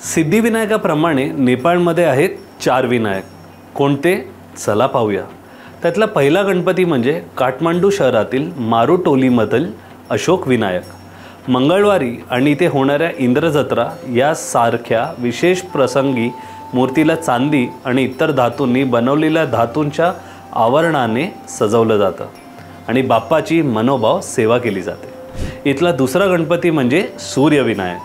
सिद्धिविनायकाप्रमाणे नेपाळमध्ये आहेत 4 विनायक. कोणते? चला पाहूया. त्यातला पहिला गणपती म्हणजे काठमांडू शहरातील मारुटोलीमधील अशोक विनायक. मंगळवारी आणि इथे होणाऱ्या इंद्रजत्रा यासारख्या विशेष प्रसंगी मूर्तीला चांदी आणि इतर धातूंनी बनवलेल्या धातूंच्या आवरणाने सजवलं जातं आणि बाप्पाची मनोभाव सेवा केली जाते. इथला दुसरा गणपती म्हणजे सूर्यविनायक.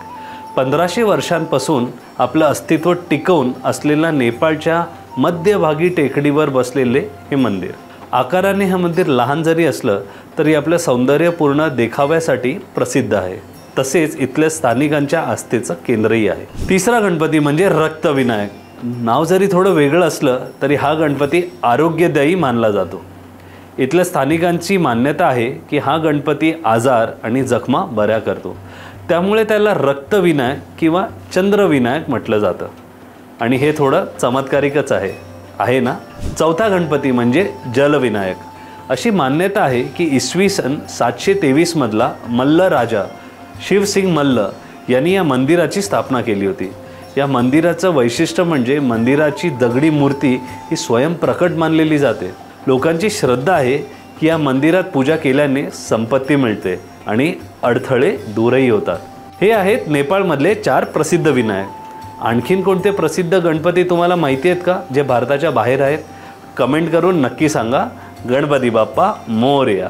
1500 वर्षांपासून आपलं अस्तित्व टिकवून असलेल्या नेपाळच्या मध्यभागी टेकडीवर बसलेले हे मंदिर. आकाराने हे मंदिर लहान जरी असलं तरी आपल्या सौंदर्यपूर्ण देखाव्यासाठी प्रसिद्ध आहे. तसेच इथल्या स्थानिकांच्या आस्थेचं केंद्रही आहे. तिसरा गणपती म्हणजे रक्तविनायक. नाव जरी थोडं वेगळं असलं तरी हा गणपती आरोग्यदायी मानला जातो. इथल्या स्थानिकांची मान्यता आहे की हा गणपती आजार आणि जखमा बऱ्या करतो. त्यामुळे त्याला रक्तविनायक किंवा चंद्रविनायक म्हटलं जातं आणि हे थोडं चमत्कारिकच आहे ना. चौथा गणपती म्हणजे जलविनायक. अशी मान्यता आहे की इसवी सन 723 मधला मल्ल राजा शिवसिंग मल्ल यांनी या मंदिराची स्थापना केली होती. या मंदिराचं वैशिष्ट्य म्हणजे मंदिराची दगडी मूर्ती ही स्वयंप्रकट मानलेली जाते. लोकांची श्रद्धा आहे की या मंदिरात पूजा केल्याने संपत्ती मिळते आणि अडथळे दूरही होतात. हे आहेत नेपाळमधले 4 प्रसिद्ध विनायक. आणखीन कोणते प्रसिद्ध गणपती तुम्हाला माहिती आहेत का जे भारताच्या बाहेर आहेत? कमेंट करून नक्की सांगा. गणपती बाप्पा मोरया.